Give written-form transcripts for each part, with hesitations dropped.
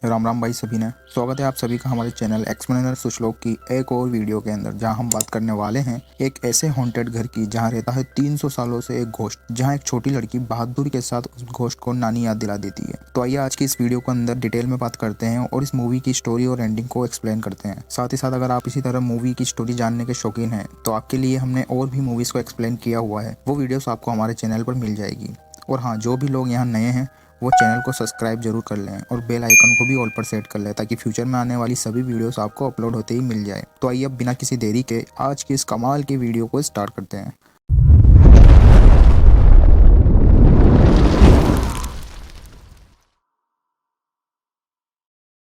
राम राम भाई सभी ने। स्वागत है आप सभी का हमारे चैनल एक्सप्लेनर सुश्लोक की एक और वीडियो के अंदर, जहां हम बात करने वाले हैं एक ऐसे हॉन्टेड घर की जहां रहता है 300 सालों से एक घोस्ट, जहां एक छोटी लड़की बहादुरी के साथ उस घोस्ट को नानी याद दिला देती है। तो आइए आज की इस वीडियो के अंदर डिटेल में बात करते हैं और इस मूवी की स्टोरी और एंडिंग को एक्सप्लेन करते हैं। साथ ही साथ अगर आप इसी तरह मूवी की स्टोरी जानने के शौकीन हैं तो आपके लिए हमने और भी मूवीज को एक्सप्लेन किया हुआ है, वो वीडियोस आपको हमारे चैनल पर मिल जाएगी। और हाँ, जो भी लोग यहाँ नए हैं वो चैनल को सब्सक्राइब जरूर कर लें और बेल आइकन को भी ऑल पर सेट कर लें, ताकि फ्यूचर में आने वाली सभी वीडियोस आपको अपलोड होते ही मिल जाए। तो आइए अब बिना किसी देरी के आज की इस कमाल की वीडियो को स्टार्ट करते हैं।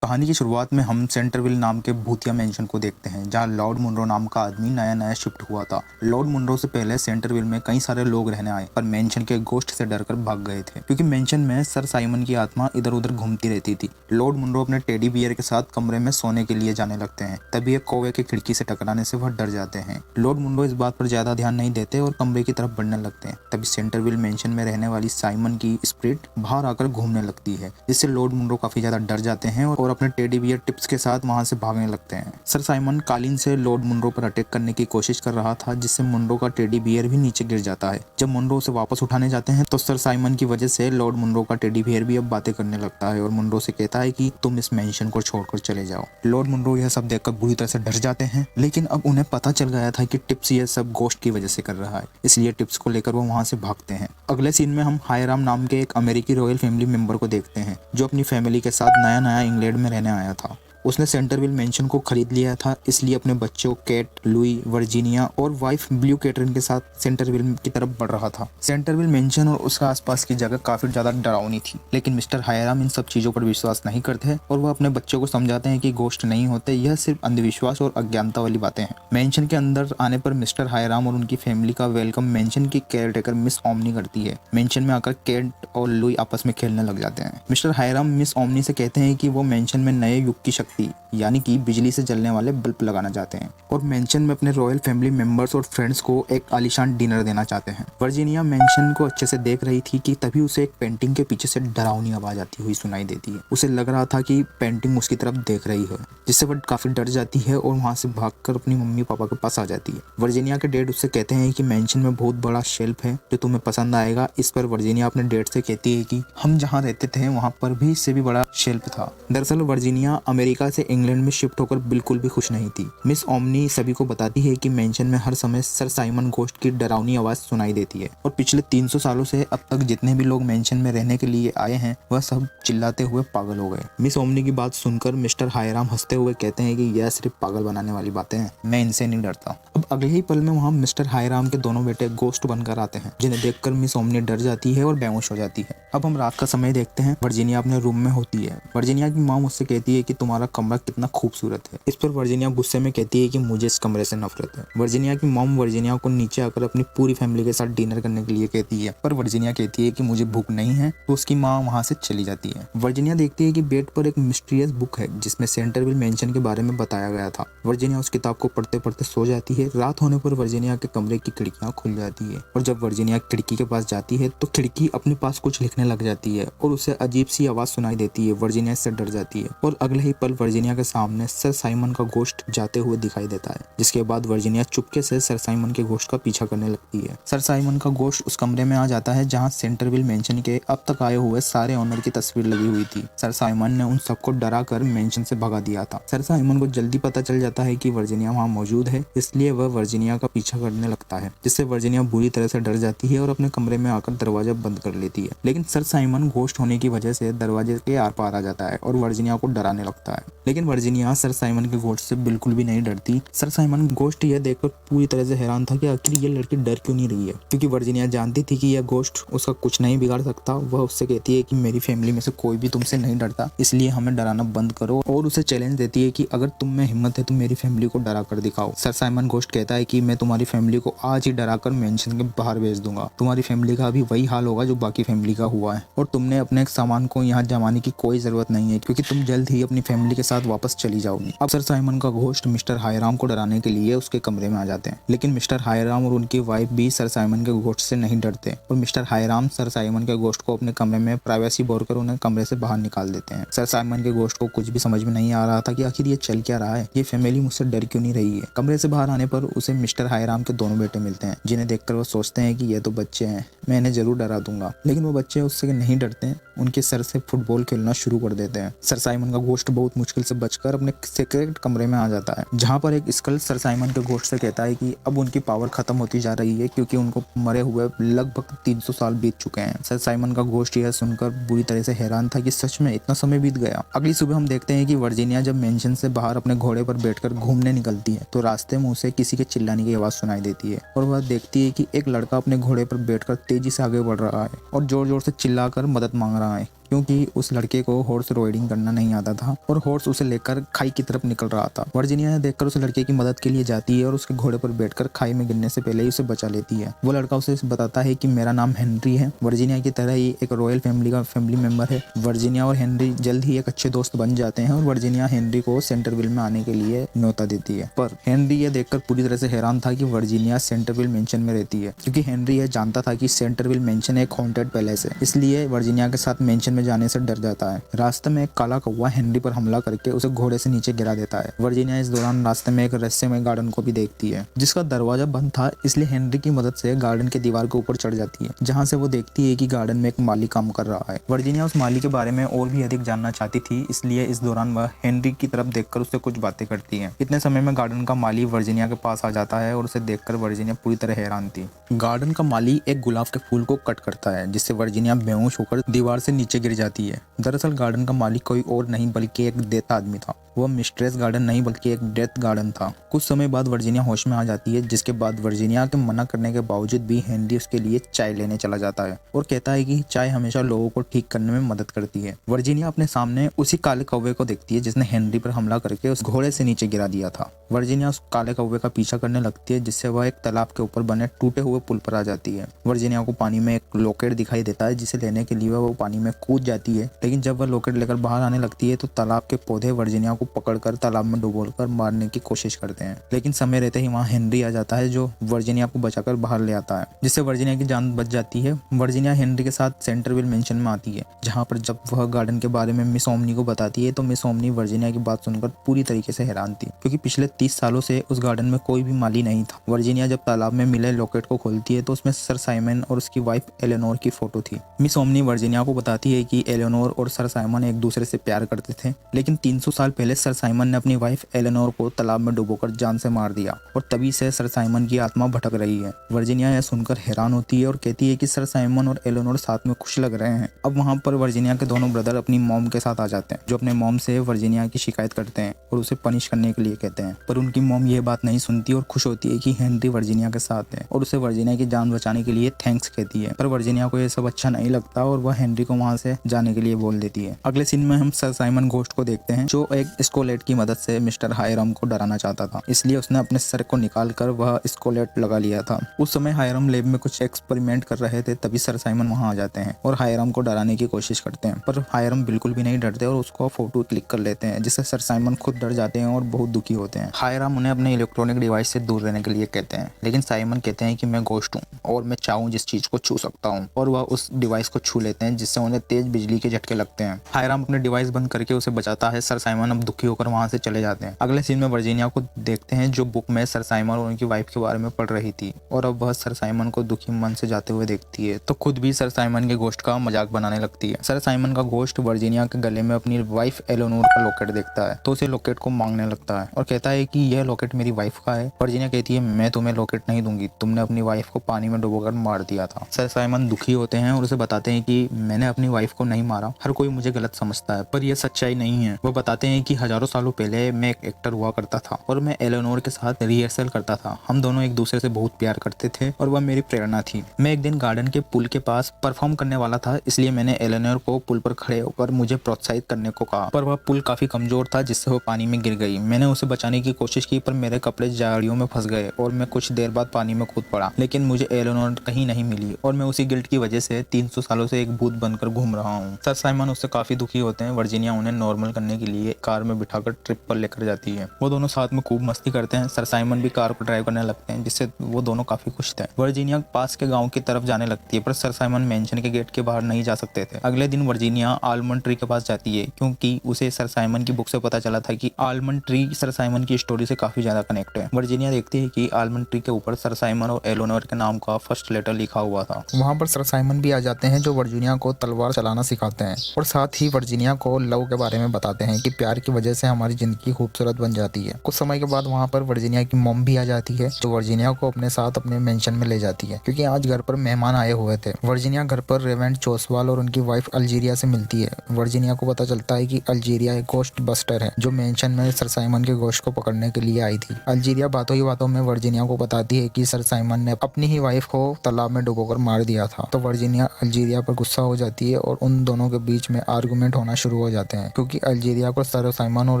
कहानी की शुरुआत में हम सेंटरविल नाम के भूतिया मेंशन को देखते हैं, जहां लॉर्ड मुनरो नाम का आदमी नया नया शिफ्ट हुआ था। लॉर्ड मुनरो से पहले सेंटरविल में कई सारे लोग रहने आए, पर मेंशन के घोस्ट से डरकर भाग गए थे, क्योंकि मेंशन में सर साइमन की आत्मा इधर उधर घूमती रहती थी। लॉर्ड मुनरो अपने टेडी बियर के साथ कमरे में सोने के लिए जाने लगते हैं, तभी एक कौवे की खिड़की से टकराने से वह डर जाते हैं। लॉर्ड मुनरो इस बात पर ज्यादा ध्यान नहीं देते और कमरे की तरफ बढ़ने लगते हैं। तभी सेंटरविल मेंशन में रहने वाली साइमन की स्पिरिट बाहर आकर घूमने लगती है, जिससे लॉर्ड मुनरो काफी ज्यादा डर जाते हैं और अपने टेडी बियर टिप्स के साथ वहां से भागने लगते हैं। सर साइमन कालीन से लॉर्ड मुनरो पर अटैक करने की कोशिश कर रहा था, जिससे मुनरो का टेडी बियर भी नीचे गिर जाता है। जब मुनरो उसे वापस उठाने जाते हैं तो सर साइमन की वजह से लॉर्ड मुनरो का टेडी बियर भी अब बातें करने लगता है और मुनरो से कहता है कि तुम इस मेंशन को छोड़कर चले जाओ। लॉर्ड मुनरो यह सब देखकर बुरी तरह से डर जाते हैं, लेकिन अब उन्हें पता चल गया था कि टिप्स ये सब घोस्ट की वजह से कर रहा है, इसलिए टिप्स को लेकर वो वहां से भागते हैं। अगले सीन में हम हायराम नाम के एक अमेरिकी रॉयल फैमिली मेंबर को देखते हैं, जो अपनी फैमिली के साथ नया नया इंग्लैंड में रहने आया था। उसने सेंटरविल मेंशन को खरीद लिया था, इसलिए अपने बच्चों कैट, लुई, वर्जीनिया और वाइफ ब्लू कैटरिन के साथ सेंटरविल की तरफ बढ़ रहा था। सेंटरविल मेंशन और उसके आसपास की जगह काफी ज्यादा डरावनी थी, लेकिन मिस्टर हायराम इन सब चीजों पर विश्वास नहीं करते और वह अपने बच्चों को समझाते हैं कि घोस्ट नहीं होते, यह सिर्फ अंधविश्वास और अज्ञानता वाली बातें हैं। मेंशन के अंदर आने पर मिस्टर हायराम और उनकी फैमिली का वेलकम मेंशन की केयर टेकर मिस ओमनी करती है। मेंशन में आकर कैट और लुई आपस में खेलने लग जाते हैं। मिस्टर हायराम मिस ओमनी से कहते हैं कि वो मेंशन में नए युग की यानी कि बिजली से जलने वाले बल्ब लगाना चाहते हैं और मेंशन में अपने रॉयल फैमिली मेंबर्स और फ्रेंड्स को एक आलीशान डिनर देना चाहते हैं। वर्जीनिया मेंशन को अच्छे से देख रही थी कि तभी उसे एक पेंटिंग के पीछे से डरावनी आवाज आती हुई सुनाई देती है। उसे लग रहा था कि पेंटिंग उसकी तरफ देख रही है, जिससे वह काफी डर जाती है और वहां से भागकर अपनी मम्मी पापा के पास आ जाती है। वर्जीनिया के डैड उससे कहते हैं कि मेंशन में बहुत बड़ा शेल्फ है जो तुम्हें पसंद आएगा। इस पर वर्जीनिया अपने डैड से कहती है कि हम जहाँ रहते थे वहां पर भी इससे भी बड़ा शेल्फ था। दरअसल वर्जीनिया अमेरिका से इंग्लैंड में शिफ्ट होकर बिल्कुल भी खुश नहीं थी। मिस ओमनी सभी को बताती है कि मेंशन में हर समय सर साइमन घोस्ट की डरावनी आवाज सुनाई देती है और पिछले 300 सालों से अब तक जितने भी लोग मेंशन में रहने के लिए आए हैं वह सब चिल्लाते हुए पागल हो गए। मिस ओमनी की बात सुनकर मिस्टर हायराम हंसते हुए कहते हैं कि यह सिर्फ पागल बनाने वाली बातें हैं, मैं इनसे नहीं डरता। अब अगले ही पल में वहाँ मिस्टर हायराम के दोनों बेटे घोस्ट बनकर आते हैं, जिन्हें देखकर मिस ओमनी डर जाती है और बेहोश हो जाती है। अब हम रात का समय देखते हैं। वर्जीनिया अपने रूम में होती है। वर्जीनिया की माँ मुझसे कहती है कि तुम्हारा कमरा कितना खूबसूरत है। इस पर वर्जीनिया गुस्से में कहती है कि मुझे इस कमरे से नफरत है। वर्जीनिया की मॉम वर्जीनिया को नीचे आकर अपनी पूरी फैमिली के साथ डिनर करने के लिए कहती है, पर वर्जीनिया कहती है कि मुझे भूख नहीं है, तो उसकी माँ वहां से चली जाती है। वर्जीनिया देखती है कि बेड पर एक मिस्टीरियस बुक है जिसमें सेंटरविल मेंशन के बारे में बताया गया था। वर्जीनिया उस किताब को पढ़ते पढ़ते सो जाती है। रात होने पर वर्जीनिया के कमरे की खिड़कियां खुल जाती है और जब वर्जीनिया खिड़की के पास जाती है तो खिड़की अपने पास कुछ लिखने लग जाती है और उसे अजीब सी आवाज सुनाई देती है। वर्जीनिया इससे डर जाती है और अगले ही पल वर्जीनिया के सामने सर साइमन का घोस्ट जाते हुए दिखाई देता है, जिसके बाद वर्जीनिया चुपके से सर साइमन के घोस्ट का पीछा करने लगती है। सर साइमन का घोस्ट उस कमरे में आ जाता है जहां सेंटरविल मेंशन के अब तक आए हुए सारे ओनर की तस्वीर लगी हुई थी। सर साइमन ने उन सबको डरा कर मेंशन से भगा दिया था। सर साइमन को जल्दी पता चल जाता है कि वर्जीनिया वहां मौजूद है, इसलिए वह वर्जीनिया का पीछा करने लगता है, जिससे वर्जीनिया बुरी तरह से डर जाती है और अपने कमरे में आकर दरवाजा बंद कर लेती है। लेकिन सर साइमन घोस्ट होने की वजह से दरवाजे के आर पार आ जाता है और वर्जीनिया को डराने लगता है। लेकिन वर्जीनिया सर साइमन के घोस्ट से बिल्कुल भी नहीं डरती। सर साइमन घोस्ट यह देखकर पूरी तरह से हैरान था कि आखिर ये लड़की डर क्यों नहीं रही है, क्योंकि वर्जीनिया जानती थी कि यह घोस्ट उसका कुछ नहीं बिगाड़ सकता। वह उससे कहती है कि मेरी फैमिली में से कोई भी तुमसे नहीं डरता, इसलिए हमें डराना बंद करो, और उसे चैलेंज देती है कि अगर तुम में हिम्मत है तो मेरी फैमिली को डरा कर दिखाओ। सर साइमन घोस्ट कहता है कि मैं तुम्हारी फैमिली को आज ही डरा कर मेंशन के बाहर भेज दूंगा। तुम्हारी फैमिली का अभी वही हाल होगा जो बाकी फैमिली का हुआ है और तुमने अपने सामान को यहाँ जमाने की कोई जरूरत नहीं है, क्योंकि तुम जल्द ही अपनी फैमिली के साथ वापस चली जाओगी। अब सर साइमन का घोस्ट मिस्टर हायराम को डराने के लिए उसके कमरे में आ जाते हैं, लेकिन मिस्टर हायराम और उनकी वाइफ भी सर साइमन के घोस्ट से नहीं डरते और मिस्टर हायराम सर साइमन के घोस्ट को अपने कमरे में प्राइवेसी बोलकर उन्हें कमरे से बाहर निकाल देते हैं। सर साइमन के घोस्ट को कुछ भी समझ में नहीं आ रहा था कि आखिर ये चल क्या रहा है, ये फैमिली मुझसे डर क्यों नहीं रही है। कमरे से बाहर आने पर उसे मिस्टर हायराम के दोनों बेटे मिलते हैं, जिन्हें देखकर वो सोचते हैं कि ये तो बच्चे हैं, मैं इन्हें जरूर डरा दूंगा। लेकिन वो बच्चे उससे नहीं डरते, उनके सर से फुटबॉल खेलना शुरू कर देते हैं। सर साइमन का घोस्ट बहुत मुश्किल से बचकर अपने सीक्रेट कमरे में आ जाता है, जहाँ पर एक स्कल सर साइमन के घोस्ट से कहता है कि अब उनकी पावर खत्म होती जा रही है क्योंकि उनको मरे हुए लगभग 300 साल बीत चुके हैं। सर साइमन का घोस्ट यह सुनकर बुरी तरह से हैरान था कि सच में इतना समय बीत गया। अगली सुबह हम देखते हैं कि वर्जीनिया जब मेंशन से बाहर अपने घोड़े पर बैठकर घूमने निकलती है तो रास्ते में उसे किसी के चिल्लाने की आवाज सुनाई देती है और वह देखती है कि एक लड़का अपने घोड़े पर बैठकर तेजी से आगे बढ़ रहा है और जोर जोर से चिल्लाकर मदद मांग रहा है, क्योंकि उस लड़के को हॉर्स राइडिंग करना नहीं आता था और हॉर्स उसे लेकर खाई की तरफ निकल रहा था। वर्जीनिया देखकर उस लड़के की मदद के लिए जाती है और उसके घोड़े पर बैठकर खाई में गिरने से पहले ही उसे बचा लेती है। वो लड़का उसे बताता है कि मेरा नाम हेनरी है, वर्जीनिया की तरह ही एक रॉयल फैमिली का फैमिली मेंबर है। वर्जीनिया और हेनरी जल्द ही एक अच्छे दोस्त बन जाते हैं और वर्जीनिया हेनरी को सेंटरविल में आने के लिए न्योता देती है। पर हेनरी ये देखकर पूरी तरह से हैरान था कि वर्जीनिया सेंटरविल मेंशन में रहती है, क्योंकि हेनरी यह जानता था कि सेंटरविल मेंशन एक हॉन्टेड पैलेस है, इसलिए वर्जीनिया के साथ मेंशन में जाने से डर जाता है। रास्ते में एक काला कौवा हेनरी पर हमला करके उसे घोड़े से नीचे गिरा देता है। वर्जीनिया इस दौरान रास्ते में एक रहस्यमय गार्डन को भी देखती है, जिसका दरवाजा बंद था, इसलिए हेनरी की मदद से गार्डन के दीवार के ऊपर चढ़ जाती है, जहाँ से वो देखती है कि गार्डन में एक माली काम कर रहा है। वर्जीनिया उस माली के बारे में और भी अधिक जानना चाहती थी, इसलिए इस दौरान वह हेनरी की तरफ देखकर उससे कुछ बातें करती है। इतने समय में गार्डन का माली वर्जीनिया के पास आ जाता है और उसे देखकर वर्जीनिया पूरी तरह हैरान थी। गार्डन का माली एक गुलाब के फूल को कट करता है, जिससे वर्जीनिया बेहोश होकर दीवार से नीचे गिर जाती है। दरअसल गार्डन का मालिक कोई और नहीं बल्कि एक देता आदमी था। वह मिस्ट्रेस गार्डन नहीं बल्कि एक डेथ गार्डन था। कुछ समय बाद वर्जीनिया होश में आ जाती है, जिसके बाद वर्जीनिया के मना करने के बावजूद भी हेनरी उसके लिए चाय लेने चला जाता है और कहता है कि चाय हमेशा लोगों को ठीक करने में मदद करती है। वर्जीनिया अपने सामने उसी काले कौवे को देखती है जिसने हेनरी पर हमला करके उस घोड़े से नीचे गिरा दिया था। वर्जीनिया उस काले कौवे का पीछा करने लगती है, जिससे वह एक तालाब के ऊपर बने टूटे हुए पुल पर आ जाती है। वर्जीनिया को पानी में एक लॉकेट दिखाई देता है, जिसे लेने के लिए वह पानी में कूद जाती है, लेकिन जब वह लॉकेट लेकर बाहर आने लगती है तो तालाब के पौधे वर्जीनिया को पकड़कर तालाब में डुबोकर मारने की कोशिश करते हैं। लेकिन समय रहते ही वहाँ हेनरी आ जाता है, जो वर्जीनिया को बचाकर बाहर ले आता है, जिससे वर्जीनिया की जान बच जाती है। वर्जीनिया हेनरी के साथ सेंटरविल मेंशन में आती है, जहाँ पर जब वह गार्डन के बारे में मिस ओमनी को बताती है तो मिस ओमनी वर्जीनिया की बात सुनकर पूरी तरीके से हैरान थी, क्योंकि पिछले 30 सालों से उस गार्डन में कोई भी माली नहीं था। वर्जीनिया जब तालाब में मिले लॉकेट को खोलती है तो उसमें सर साइमन और उसकी वाइफ एलेनोर की फोटो थी। मिस ओमनी वर्जीनिया को बताती है कि एलेनोर और सर साइमन एक दूसरे से प्यार करते थे, लेकिन 300 साल पहले सर साइमन ने अपनी वाइफ एलेनोर को तालाब में डुबोकर जान से मार दिया और तभी से सर साइमन की आत्मा भटक रही है। वर्जीनिया यह सुनकर हैरान होती है और कहती है कि सर साइमन और एलेनोर साथ में खुश लग रहे हैं। अब वहाँ पर वर्जीनिया के दोनों ब्रदर अपनी मॉम के साथ आ जाते हैं, जो अपने मॉम से वर्जीनिया की शिकायत करते हैं और उसे पनिश करने के लिए कहते हैं, पर उनकी मॉम ये बात नहीं सुनती और खुश होती है कि हेनरी वर्जीनिया के साथ है और उसे वर्जीनिया की जान बचाने के लिए थैंक्स कहती है। पर वर्जीनिया को यह सब अच्छा नहीं लगता और वह हेनरी को वहाँ से जाने के लिए बोल देती है। अगले सीन में हम सर साइमन घोस्ट को देखते हैं, जो एक स्कोलेट की मदद से मिस्टर हायरम को डराना चाहता था, इसलिए उसने अपने सर को निकालकर वह स्कोलेट लगा लिया था। उस समय हायरम लैब में कुछ एक्सपेरिमेंट कर रहे थे, तभी सर साइमन वहाँ आ जाते हैं और हायरम को डराने की कोशिश करते हैं, पर हायरम बिल्कुल भी नहीं डरते और उसको फोटो क्लिक कर लेते हैं, जिससे सर साइमन खुद डर जाते हैं और बहुत दुखी होते हैं। हायरम उन्हें अपने इलेक्ट्रॉनिक डिवाइस से दूर रहने के लिए कहते हैं, लेकिन साइमन कहते हैं कि मैं घोस्ट हूँ और मैं चाहूँ जिस चीज को छू सकता हूँ, और वह उस डिवाइस को छू लेते हैं, जिससे उन्हें तेज बिजली के झटके लगते हैं। हायरम अपने डिवाइस बंद करके उसे बचाता है। सर साइमन अब दुखी होकर वहाँ से चले जाते हैं। अगले सीन में वर्जीनिया को देखते हैं, जो बुक में सर साइमन और उनकी वाइफ के बारे में पढ़ रही थी, और अब वह सर साइमन को दुखी मन से जाते हुए देखती है तो खुद भी सर साइमन के घोस्ट का मजाक बनाने लगती है। सर साइमन का घोस्ट वर्जीनिया के गले में अपनी वाइफ एलेनोर का लॉकेट देखता है तो उसे लॉकेट को मांगने लगता है और कहता है कि यह लॉकेट मेरी वाइफ का है। वर्जीनिया कहती है मैं तुम्हें लॉकेट नहीं दूंगी, तुमने अपनी वाइफ को पानी में डुबोकर मार दिया था। सर साइमन दुखी होते हैं और उसे बताते हैं कि मैंने अपनी वाइफ को नहीं मारा, हर कोई मुझे गलत समझता है, पर यह सच्चाई नहीं है। वो बताते हैं कि हजारों सालों पहले मैं एक एक्टर हुआ करता था और मैं एलेनोर के साथ रिहर्सल करता था। हम दोनों एक दूसरे से बहुत प्यार करते थे और वह मेरी प्रेरणा थी। मैं एक दिन गार्डन के पुल के पास परफॉर्म करने वाला था, इसलिए मैंने एलेनोर को पुल पर खड़े होकर मुझे प्रोत्साहित करने को कहा, पर वह पुल काफी कमजोर था, जिससे वो पानी में गिर गई। मैंने उसे बचाने की कोशिश की, पर मेरे कपड़े झाड़ियों में फंस गए और मैं कुछ देर बाद पानी में कूद पड़ा, लेकिन मुझे एलेनोर कहीं नहीं मिली और मैं उसी गिल्ट की वजह से 300 सालों से एक भूत बनकर घूम रहा हूँ। सर साइमन उससे काफी दुखी होते हैं। वर्जीनिया उन्हें नॉर्मल करने के लिए कार में बिठाकर ट्रिप पर लेकर जाती है। वो दोनों साथ में खूब मस्ती करते हैं। सर साइमन भी कार को ड्राइव करने लगते हैं, जिससे वो दोनों काफी खुश थे। वर्जीनिया पास के गांव की तरफ जाने लगती है, पर सर साइमन मेंशन के गेट के बाहर नहीं जा सकते थे। अगले दिन वर्जीनिया आलमंड ट्री के पास जाती है, क्योंकि उसे सर साइमन की बुक से पता चला था कि आलमंड ट्री सर साइमन की स्टोरी से काफी ज्यादा कनेक्ट है। वर्जीनिया देखती है कि आलमंड ट्री के ऊपर सर साइमन और एलोनोर के नाम का फर्स्ट लेटर लिखा हुआ था। वहाँ पर सर साइमन भी आ जाते हैं, जो वर्जीनिया को तलवार चलाना सिखाते हैं और साथ ही वर्जीनिया को लव के बारे में बताते हैं कि प्यार की वजह से हमारी जिंदगी खूबसूरत बन जाती है। कुछ समय के बाद वहाँ पर वर्जीनिया की मॉम भी आ जाती है, जो वर्जीनिया को अपने साथ अपने मेंशन में ले जाती है, क्योंकि आज घर पर मेहमान आए हुए थे। वर्जीनिया घर पर रेवेंट चोसवाल और उनकी वाइफ अल्जीरिया से मिलती है। वर्जीनिया को पता चलता है कि अल्जीरिया एक गोश्त बस्टर है, जो मेंशन में सर साइमन के गोश्त को पकड़ने के लिए आई थी। अल्जीरिया बातों ही बातों में वर्जीनिया को बताती है कि सर साइमन ने अपनी ही वाइफ को तालाब में डुबोकर मार दिया था। तो वर्जीनिया अल्जीरिया पर गुस्सा हो जाती है और उन दोनों के बीच में आर्गुमेंट होना शुरू हो जाते हैं, क्योंकि अल्जीरिया को सर साइमन और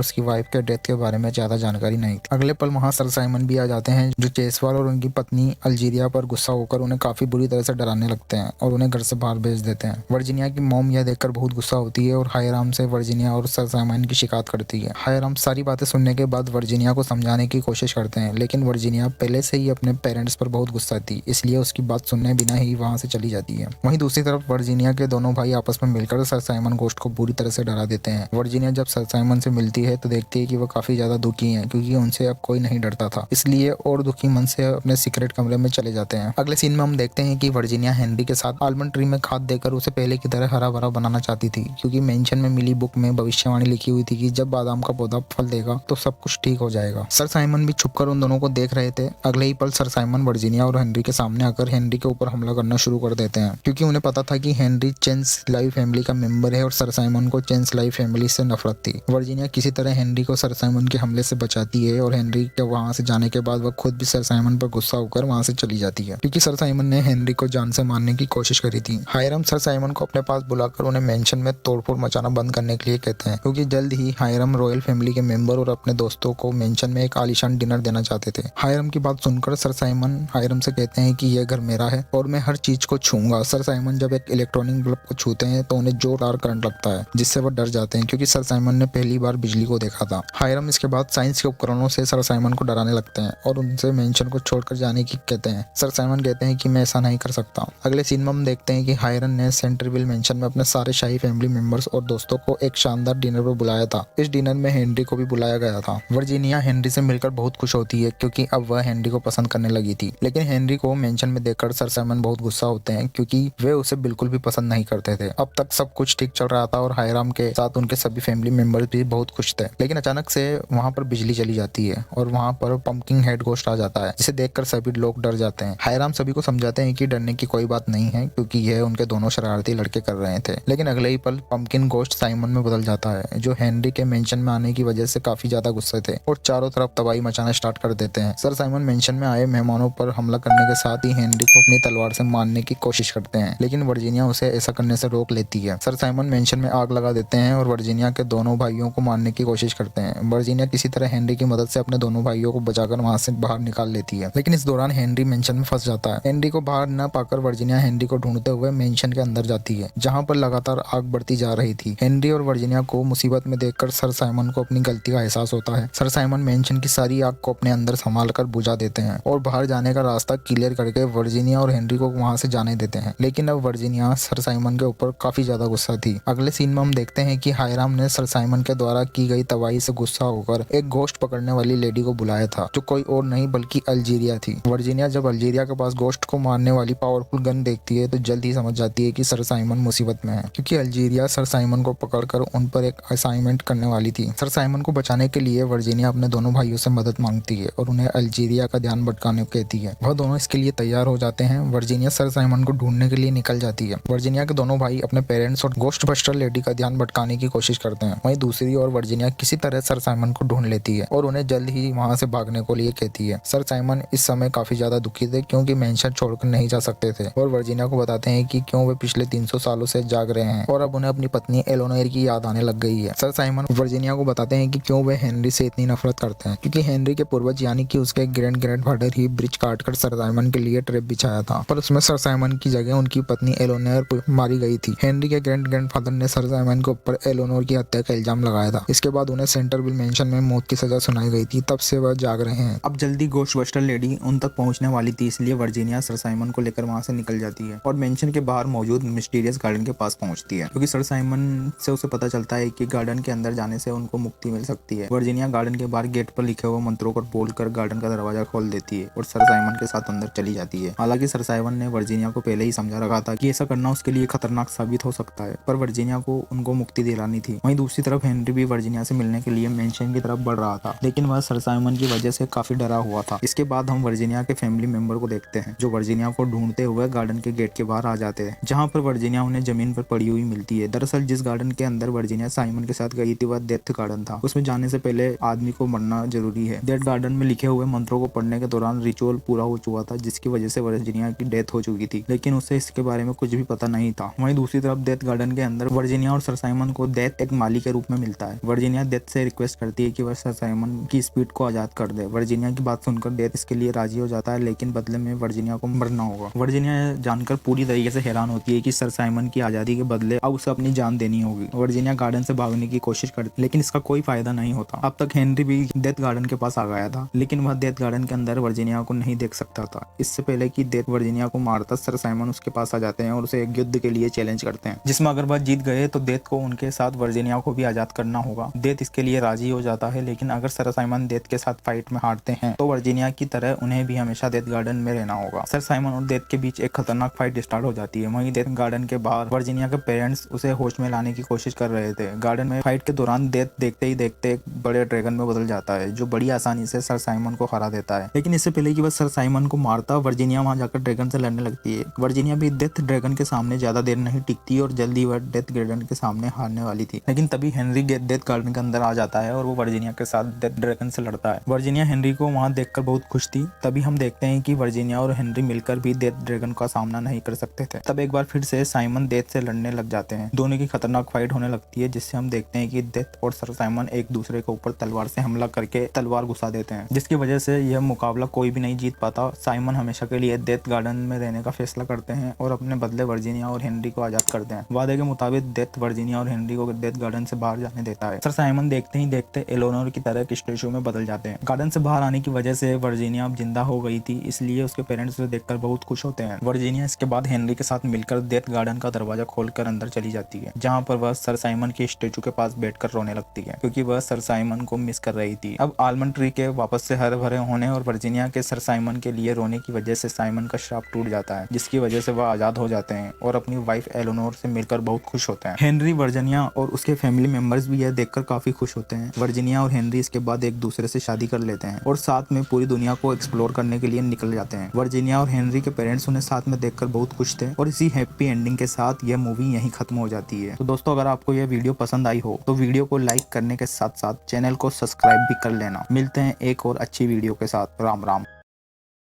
उसकी वाइफ के डेथ के बारे में ज्यादा जानकारी नहीं थी। अगले पल वहाँ सर साइमन भी आ जाते हैं, जो चेसवाल और उनकी पत्नी अल्जीरिया पर गुस्सा होकर उन्हें काफी बुरी तरह से डराने लगते हैं और उन्हें घर से बाहर भेज देते हैं। वर्जीनिया की मॉम यह देखकर बहुत गुस्सा होती है और हायराम से वर्जीनिया और सर साइमन की शिकायत करती है। हायराम सारी बातें सुनने के बाद वर्जीनिया को समझाने की कोशिश करते हैं, लेकिन वर्जीनिया पहले से ही अपने पेरेंट्स पर बहुत गुस्सा थी, इसलिए उसकी बात सुनने बिना ही वहाँ से चली जाती है। वहीं दूसरी तरफ वर्जीनिया के दोनों भाई आपस में मिलकर सर साइमन गोस्ट को बुरी तरह से डरा देते हैं। वर्जीनिया जब सर साइमन से मिलती है तो देखती है कि वो काफी ज्यादा दुखी हैं, क्योंकि उनसे अब कोई नहीं डरता था, इसलिए और दुखी मन से अपने सीक्रेट कमरे में चले जाते हैं। अगले सीन में हम देखते हैं कि वर्जीनिया हेनरी के साथ आलमंड ट्री में खाद देकर उसे पहले की तरह हरा भरा बनाना चाहती थी, क्योंकि मेंशन में मिली बुक में भविष्यवाणी लिखी हुई थी कि जब बादाम का पौधा फल देगा तो सब कुछ ठीक हो जाएगा। सर साइमन भी छुपकर उन दोनों को देख रहे थे। अगले ही पल सर साइमन वर्जीनिया और हेनरी के सामने आकर हेनरी के ऊपर हमला करना शुरू कर देते हैं, क्योंकि उन्हें पता था कि हेनरी चेंस लाइव फैमिली का मेंबर है और सर साइमन को चेंस लाइव फैमिली से नफरत थी। वर्जीनिया किसी तरह हेनरी को सर साइमन के हमले से बचाती है और हेनरी के वहां से जाने के बाद वह खुद भी सर साइमन पर गुस्सा होकर वहां से चली जाती है, क्योंकि सर साइमन ने हेनरी को जान से मारने की कोशिश करी थी। हायराम सर साइमन को अपने पास बुलाकर उन्हें मेंशन में तोड़फोड़ मचाना बंद करने के लिए कहते हैं, क्योंकि जल्द ही हायराम रॉयल फैमिली के मेंबर और अपने दोस्तों को मेंशन में एक आलीशान डिनर देना चाहते थे। हायराम की बात सुनकर सर साइमन हायराम से कहते हैं कि यह घर मेरा है और मैं हर चीज को छूंगा। सर साइमन जब एक इलेक्ट्रॉनिक बल्ब को छूते हैं तो उन्हें जोरदार करंट लगता है, जिससे वो डर जाते हैं, क्योंकि सर साइमन ने पहली बार बिजली को देखा था। हायराम इसके बाद साइंस के उपकरणों से सर साइमन को डराने लगते हैं और उनसे मेंशन को छोड़कर जाने की कहते हैं। सर साइमन कहते हैं कि मैं ऐसा नहीं कर सकता। अगले सीन में हम देखते हैं कि हायरन ने सेंटरविल मेंशन में अपने सारे शाही फैमिली मेंबर्स और दोस्तों को एक शानदार डिनर पर बुलाया था। इस डिनर में हेनरी को भी बुलाया गया था। वर्जीनिया हेनरी से मिलकर बहुत खुश होती है, क्योंकि अब वह हेनरी को पसंद करने लगी थी, लेकिन हेनरी को मेंशन में देखकर सर साइमन बहुत गुस्सा होते हैं, क्योंकि वे उसे बिल्कुल भी पसंद नहीं करते थे। अब तक सब कुछ ठीक चल रहा था और हायराम के साथ उनके सभी फैमिली मेंबर्स भी बहुत खुश थे, लेकिन अचानक से वहां पर बिजली चली जाती है और वहां पर पंपकिन हेड गोस्ट आ जाता है, जिसे देखकर सभी लोग डर जाते हैं। हायराम सभी को समझाते हैं कि डरने की कोई बात नहीं है, क्योंकि यह उनके दोनों शरारती लड़के कर रहे थे। लेकिन अगले ही पल पंपकिन गोस्ट साइमन में बदल जाता है, जो हेनरी के मेंशन में आने की वजह से काफी ज्यादा गुस्से थे और चारों तरफ तबाही मचाना स्टार्ट कर देते हैं। सर साइमन मेंशन में आए मेहमानों पर हमला करने के साथ ही हेनरी को अपनी तलवार से मारने की कोशिश करते हैं, लेकिन वर्जीनिया उसे ऐसा करने से रोक लेती है। सर साइमन मेंशन में आग लगा देते हैं और वर्जीनिया के दोनों भाइयों को मारने की कोशिश करते हैं। वर्जीनिया किसी तरह हेनरी की मदद से अपने दोनों भाइयों को बचाकर वहां से बाहर निकाल लेती है, लेकिन इस दौरान हेनरी मेंशन में फंस जाता है। हेनरी को बाहर न पाकर वर्जीनिया हेनरी को ढूंढते हुए मेंशन के अंदर जाती है, जहां पर लगातार आग बढ़ती जा रही थी। हेनरी और वर्जीनिया को मुसीबत में देखकर सर साइमन को अपनी गलती का एहसास होता है। सर साइमन मेंशन की सारी आग को अपने अंदर संभाल कर बुझा देते हैं और बाहर जाने का रास्ता क्लियर करके वर्जीनिया और हेनरी को वहां से जाने देते हैं, लेकिन अब वर्जीनिया सर साइमन के ऊपर काफी ज्यादा गुस्सा थी। अगले सीन में हम देखते हैं कि हायराम ने सर साइमन के द्वारा की गई तबाही से गुस्सा होकर एक गोश्त पकड़ने वाली लेडी को बुलाया था, जो कोई और नहीं बल्कि अल्जीरिया थी। वर्जीनिया जब अल्जीरिया के पास गोश्त को मारने वाली पावरफुल गन देखती है तो जल्द ही समझ जाती है कि सर साइमन मुसीबत में है, क्योंकि अल्जीरिया सर साइमन को पकड़कर उन पर एक असाइनमेंट करने वाली थी। सर साइमन को बचाने के लिए वर्जीनिया अपने दोनों भाइयों से मदद मांगती है और उन्हें अल्जीरिया का ध्यान भटकाने को कहती है। वह दोनों इसके लिए तैयार हो जाते हैं। वर्जीनिया सर साइमन को ढूंढने के लिए निकल जाती है। वर्जीनिया के दोनों भाई अपने पेरेंट्स और गोश्त बस्टर लेडी का ध्यान भटकाने की कोशिश करते हैं। वहीं दूसरी ओर वर्जीनिया किसी तरह सर साइमन को ढूंढ लेती है और उन्हें जल्द ही वहां से भागने को लिए कहती है। सर साइमन इस समय काफी ज्यादा दुखी थे, क्योंकि मेंशन छोड़कर नहीं जा सकते थे, और वर्जीनिया को बताते हैं कि क्यों वे पिछले 300 सालों से जाग रहे हैं और अब उन्हें अपनी पत्नी एलोनोर की याद आने लग गई है। सर साइमन वर्जीनिया को बताते हैं कि क्यों वे हेनरी से इतनी नफरत करते हैं, क्योंकि हेनरी के पूर्वज यानी कि उसके ग्रैंडफादर ही ब्रिज काटकर सर साइमन के लिए ट्रैप बिछाया था, पर उसमें सर साइमन की जगह उनकी पत्नी एलोनोर मारी गई थी। हेनरी के ग्रैंडफादर ने सर साइमन के ऊपर एलोनोर की हत्या का इल्जाम लगाया था, था। इसके बाद उन्हें सेंटरविल मेंशन में मौत की सजा सुनाई गई थी। तब से वह जाग रहे हैं। अब जल्दी घोस्टबस्टर लेडी उन तक पहुंचने वाली थी, इसलिए वर्जीनिया सर साइमन को लेकर वहां से निकल जाती है और मेंशन के बाहर मौजूद मिस्टीरियस गार्डन के पास पहुंचती है, क्योंकि सर साइमन से उसे पता चलता है कि गार्डन के अंदर जाने से उनको मुक्ति मिल सकती है। वर्जीनिया गार्डन के बाहर गेट पर लिखे हुए मंत्रों को बोलकर गार्डन का दरवाजा खोल देती है और सर साइमन के साथ अंदर चली जाती है। हालांकि सर साइमन ने वर्जीनिया को पहले ही समझा रखा था कि ऐसा करना उसके लिए खतरनाक साबित हो सकता है, पर वर्जीनिया को उनको मुक्ति दिलानी थी। वहीं दूसरी तरफ हेनरी भी वर्जीनिया से मिलने के लिए मेंशन की तरफ बढ़ रहा था, लेकिन वह सर साइमन की वजह से काफी डरा हुआ था। इसके बाद हम वर्जीनिया के फैमिली मेंबर को देखते हैं, जो वर्जीनिया को ढूंढते हुए गार्डन के गेट के बाहर आ जाते हैं, जहां पर वर्जीनिया उन्हें जमीन पर पड़ी हुई मिलती है। दरअसल जिस गार्डन के अंदर वर्जीनिया साइमन के साथ गई थी वह डेथ गार्डन था। उसमें जाने से पहले आदमी को मरना जरूरी है। डेथ गार्डन में लिखे हुए मंत्रों को पढ़ने के दौरान रिचुअल पूरा हो चुका था, जिसकी वजह से वर्जीनिया की डेथ हो चुकी थी, लेकिन उसे इसके बारे में कुछ भी पता नहीं था। वहीं दूसरी तरफ डेथ गार्डन के अंदर वर्जीनिया और सर साइमन को डेथ एक माली के रूप में मिलता है। वर्जीनिया डेथ से रिक्वेस्ट करती है कि वह सर साइमन की स्पीड को आजाद कर दे। वर्जीनिया की बात सुनकर डेथ इसके लिए राजी हो जाता है, लेकिन बदले में वर्जीनिया को मरना होगा। वर्जीनिया जानकर पूरी तरीके से हैरान होती है कि सर साइमन की आजादी के बदले अब उसे अपनी जान देनी होगी। वर्जीनिया गार्डन से भागने की कोशिश करती, लेकिन इसका कोई फायदा नहीं होता। अब तक हेनरी भी डेथ गार्डन के पास आ गया था, लेकिन वह डेथ गार्डन के अंदर वर्जीनिया को नहीं देख सकता था। इससे पहले कि डेथ वर्जीनिया को मारता, सर साइमन उसके पास आ जाते हैं और उसे एक युद्ध के लिए चैलेंज करते हैं, जिसमें अगर वह जीत गए तो डेथ को उनके साथ वर्जीनिया को भी आजाद करना होगा। डेथ इसके लिए राजी हो जाता है, लेकिन अगर सर साइमन डेथ के साथ फाइट में हारते हैं तो वर्जीनिया की तरह उन्हें भी हमेशा डेथ गार्डन में रहना होगा। सर साइमन और डेथ के बीच एक खतरनाक फाइट स्टार्ट हो जाती है। वहीं डेथ गार्डन के बाहर वर्जीनिया के पेरेंट्स उसे होश में लाने की कोशिश कर रहे थे। गार्डन में फाइट के दौरान डेथ देखते ही देखते एक बड़े ड्रैगन में बदल जाता है, जो बड़ी आसानी से सर साइमन को हरा देता है। लेकिन इससे पहले कि वह सर साइमन को मारता, वर्जीनिया वहां जाकर ड्रैगन से लड़ने लगती है। वर्जीनिया भी डेथ ड्रैगन के सामने ज्यादा देर नहीं टिकती और जल्दी वह डेथ ड्रैगन के सामने हारने वाली थी। लेकिन तभी हेनरी डेथ गार्डन के अंदर आ जाता है और वो वर्जीनिया के साथ डेथ ड्रैगन से लड़ता है। वर्जीनिया हेनरी को वहां देखकर बहुत खुश थी। तभी हम देखते हैं कि वर्जीनिया और हेनरी मिलकर भी डेथ ड्रैगन का सामना नहीं कर सकते थे। तब एक बार फिर से साइमन डेथ से लड़ने लग जाते हैं। दोनों की खतरनाक फाइट होने लगती है, जिससे हम देखते हैं कि डेथ और सर साइमन एक दूसरे के ऊपर तलवार से हमला करके तलवार घुसा देते हैं, जिसकी वजह से यह मुकाबला कोई भी नहीं जीत पाता। साइमन हमेशा के लिए डेथ गार्डन में रहने का फैसला करते हैं और अपने बदले वर्जीनिया और हेनरी को आजाद करते हैं। वादे के मुताबिक डेथ वर्जीनिया और हेनरी को डेथ गार्डन से बाहर जाने देता है। सर साइमन देखते ही देखते एलोनोर की तरह एक स्टैचू में बदल जाते हैं। गार्डन से बाहर आने की वजह से वर्जीनिया अब जिंदा हो गई थी, इसलिए उसके पेरेंट्स उसे देखकर बहुत खुश होते हैं। वर्जीनिया इसके बाद हेनरी के साथ मिलकर डेथ गार्डन का दरवाजा खोलकर अंदर चली जाती है, जहां पर वह सर साइमन के स्टैचू के पास बैठकर रोने लगती है, क्योंकि वह सर साइमन को मिस कर रही थी। अब आलमंड ट्री के वापस से हरे भरे होने और वर्जीनिया के सर साइमन के लिए रोने की वजह से साइमन का श्राप टूट जाता है, जिसकी वजह से वह आजाद हो जाते हैं और अपनी वाइफ एलोनोर से मिलकर बहुत खुश होते हैं। हेनरी, वर्जीनिया और उसके फैमिली मेंबर्स भी यह देखकर काफी खुश होते हैं। वर्जीनिया और हेनरी इसके बाद एक दूसरे से शादी कर लेते हैं और साथ में पूरी दुनिया को एक्सप्लोर करने के लिए निकल जाते हैं। वर्जीनिया और हेनरी के पेरेंट्स उन्हें साथ में देखकर बहुत खुश थे और इसी हैप्पी एंडिंग के साथ यह मूवी यहीं खत्म हो जाती है। तो दोस्तों, अगर आपको यह वीडियो पसंद आई हो तो वीडियो को लाइक करने के साथ साथ चैनल को सब्सक्राइब भी कर लेना। मिलते हैं एक और अच्छी वीडियो के साथ। राम राम।